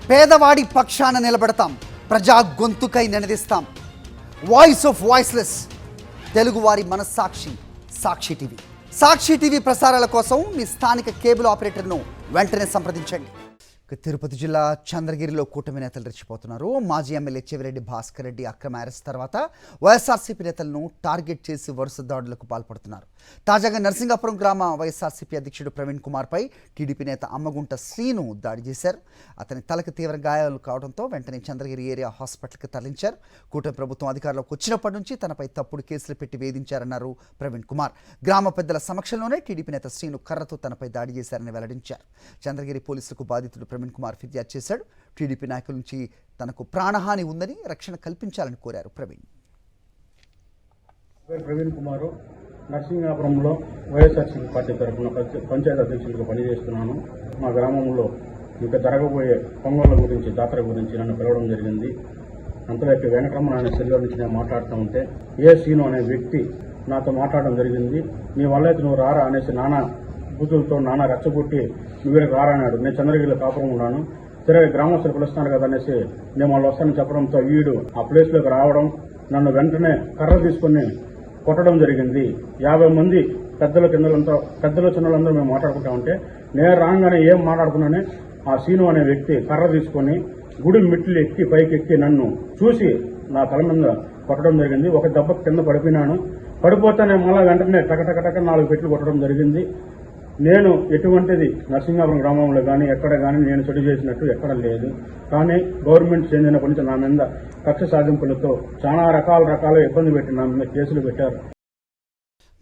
పేదవాడి పక్షాన నిలబడతాం, ప్రజా గొంతుకై నినదిస్తాం. వాయిస్ ఆఫ్ వాయిస్లెస్, తెలుగువారి మనస్సాక్షి సాక్షి టీవీ. సాక్షి టీవీ ప్రసారాల కోసం మీ స్థానిక కేబుల్ ఆపరేటర్ను వెంటనే సంప్రదించండి. తిరుపతి జిల్లా చంద్రగిరిలో కూటమి నేతలు రెచ్చిపోతున్నారు. మాజీ ఎమ్మెల్యే చెవిరెడ్డి భాస్కర్ రెడ్డి అక్రమ అరెస్ట్ తర్వాత వైఎస్ఆర్సీపీ నేతలను టార్గెట్ చేసి వరుస దాడులకు పాల్పడుతున్నారు. తాజాగా నరసింగాపురం గ్రామ వైఎస్ఆర్సీపీ అధ్యక్షుడు ప్రవీణ్ కుమార్పై టీడీపీ నేత అమ్మగుంట శ్రీను దాడి చేశారు. అతని తలకు తీవ్ర గాయాలు కావడంతో వెంటనే చంద్రగిరి ఏరియా హాస్పిటల్కి తరలించారు. కూటమి ప్రభుత్వం అధికారంలోకి వచ్చినప్పటి నుంచి తనపై తప్పుడు కేసులు పెట్టి వేధించారన్నారు ప్రవీణ్ కుమార్. గ్రామ పెద్దల సమక్షంలోనే టీడీపీ నేత శ్రీను కర్రతో తనపై దాడి చేశారని వెల్లడించారు. చంద్రగిరి పోలీసులకు బాధితుడు ప్రవీణ్ కుమార్ ఫిర్యాదు చేశాడు. టీడీపీ నాయకుల నుంచి తనకు ప్రాణహాని ఉందని రక్షణ కల్పించాలని కోరారు ప్రవీణ్. ప్రవీణ్ కుమార్ నర్సింగాపురంలో వైఎస్ఆర్సీపీ పార్టీ తరఫున పంచాయతీ అధ్యక్షుడిగా పనిచేస్తున్నాను. మా గ్రామంలో ఇంకా జరగబోయే పొంగళ్ళ గురించి, జాతర గురించి నన్ను పిలవడం జరిగింది. అంతలోకి వెంకటరమణ అనే సెల్లో నుంచి నేను మాట్లాడుతూ ఉంటే ఏ సీను అనే వ్యక్తి నాతో మాట్లాడడం జరిగింది. నీ వల్ల అయితే నువ్వు రారా అనేసి నానా బూతులతో నానా రెచ్చగొట్టి నువ్వే రారా అన్నాడు. నేను చంద్రగిరిలో కాపురం ఉన్నాను. తిరిగి గ్రామస్తులు పిలుస్తున్నాడు కదా అనేసి నేను వాళ్ళు వస్తానని చెప్పడంతో వీడు ఆ ప్లేస్లోకి రావడం, నన్ను వెంటనే కర్ర తీసుకుని కొట్టడం జరిగింది. 50 మంది పెద్దలు చిన్నలందరూ మేము మాట్లాడుకుంటా ఉంటే నేను రాగానే ఏం మాట్లాడుకున్నానే ఆ సీను అనే వ్యక్తి కర్ర తీసుకుని గుడి మెట్లు ఎక్కి పైకి ఎక్కి నన్ను చూసి నా తల మీద కొట్టడం జరిగింది. ఒక దెబ్బ కింద పడిపోయినాను. పడిపోతే నేను మళ్ళా వెంటనే టకటక 4 పెట్లు కొట్టడం జరిగింది. నేను ఎటువంటిది నరసింగాపురం గ్రామంలో కానీ ఎక్కడ కానీ నేను చెడు చేసినట్టు ఎక్కడ లేదు. కానీ గవర్నమెంట్ చెందినప్పటి నుంచి నా మీద కక్ష సాధింపులతో చాలా రకాల ఇబ్బంది పెట్టి నా మీద కేసులు పెట్టారు.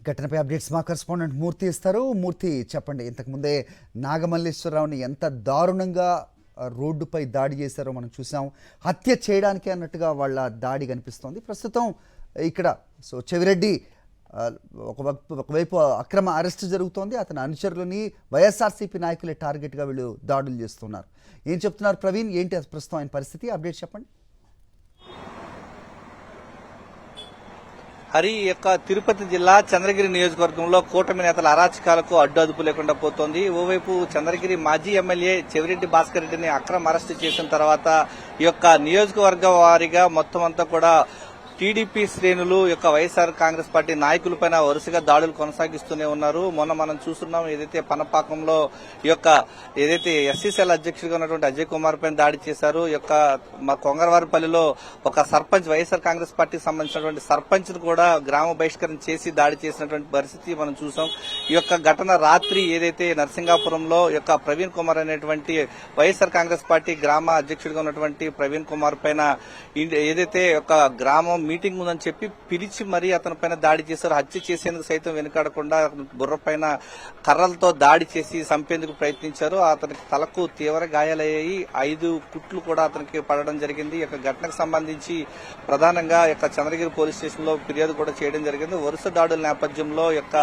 ఘటనపై అప్డేట్స్ మా కరెస్పాండెంట్ మూర్తి ఇస్తారు. మూర్తి, చెప్పండి, ఇంతకుముందే నాగమల్లేశ్వరరావుని ఎంత దారుణంగా రోడ్డుపై దాడి చేశారో మనం చూసాం. హత్య చేయడానికి అన్నట్టుగా వాళ్ళ దాడి కనిపిస్తోంది ప్రస్తుతం ఇక్కడ. సో చెవిరెడ్డి ఒకవైపు అక్రమ అరెస్ట్ జరుగుతోంది, అతని అనుచరులని వైఎస్ఆర్సీపీ నాయకులే టార్గెట్గా వీళ్ళు దాడులు చేస్తున్నారు. ఏం చెప్తున్నారు ప్రవీణ్, ఏంటి ప్రస్తుతం ఆయన పరిస్థితి, అప్డేట్ చెప్పండి. హరి, యొక్క తిరుపతి జిల్లా చంద్రగిరి నియోజకవర్గంలో కూటమి నేతల అరాచకాలకు అడ్డు అదుపు లేకుండా పోతోంది. ఓవైపు చంద్రగిరి మాజీ ఎమ్మెల్యే చెవిరెడ్డి భాస్కర్ రెడ్డిని అక్రమ అరెస్ట్ చేసిన తర్వాత ఈ యొక్క నియోజకవర్గ వారీగా మొత్తం అంతా కూడా టీడీపీ శ్రేణులు యొక్క వైఎస్ఆర్ కాంగ్రెస్ పార్టీ నాయకులపైన వరుసగా దాడులు కొనసాగిస్తూనే ఉన్నారు. మొన్న మనం చూస్తున్నాం, ఏదైతే పనపాకంలో ఈ యొక్క ఏదైతే ఎస్సీసీఎల్ అధ్యక్షుడిగా ఉన్నటువంటి అజయ్ కుమార్ పైన దాడి చేశారు. ఈ యొక్క మా కొంగరవారిపల్లిలో ఒక సర్పంచ్, వైఎస్ఆర్ కాంగ్రెస్ పార్టీకి సంబంధించినటువంటి సర్పంచ్ ను కూడా గ్రామ బహిష్కరణ చేసి దాడి చేసినటువంటి పరిస్థితి మనం చూసాం. ఈ యొక్క ఘటన రాత్రి ఏదైతే నరసింగాపురంలో యొక్క ప్రవీణ్ కుమార్ అనేటువంటి వైఎస్ఆర్ కాంగ్రెస్ పార్టీ గ్రామ అధ్యక్షుడిగా ఉన్నటువంటి ప్రవీణ్ కుమార్ పైన ఏదైతే ఒక గ్రామం మీటింగ్ ఉందని చెప్పి పిలిచి మరీ అతని పైన దాడి చేశారు. హత్య చేసేందుకు సైతం వెనుకాడకుండా బుర్ర పైన కర్రలతో దాడి చేసి చంపేందుకు ప్రయత్నించారు. అతనికి తలకు తీవ్ర గాయాలయ్యాయి. 5 కుట్లు కూడా అతనికి పడడం జరిగింది. ఈ యొక్క ఘటనకు సంబంధించి ప్రధానంగా యొక్క చంద్రగిరి పోలీస్ స్టేషన్ లో ఫిర్యాదు కూడా చేయడం జరిగింది. వరుస దాడుల నేపథ్యంలో యొక్క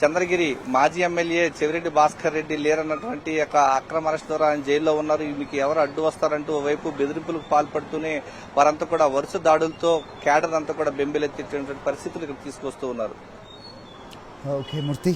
చంద్రగిరి మాజీ ఎమ్మెల్యే చెవిరెడ్డి భాస్కర్ రెడ్డి లేరన్నటువంటి యొక్క అక్రమ అరెస్ట్ ద్వారా ఆయన జైల్లో ఉన్నారు. మీకు ఎవరు అడ్డు వస్తారంటూ ఓవైపు బెదిరింపులకు పాల్పడుతూనే వారంతా కూడా వరుస దాడులతో క్యాడర్ అంతా కూడా బెంబేలెత్తేటువంటి పరిస్థితులు ఇక్కడ తీసుకొస్తూ ఉన్నారు. ఓకే మూర్తి.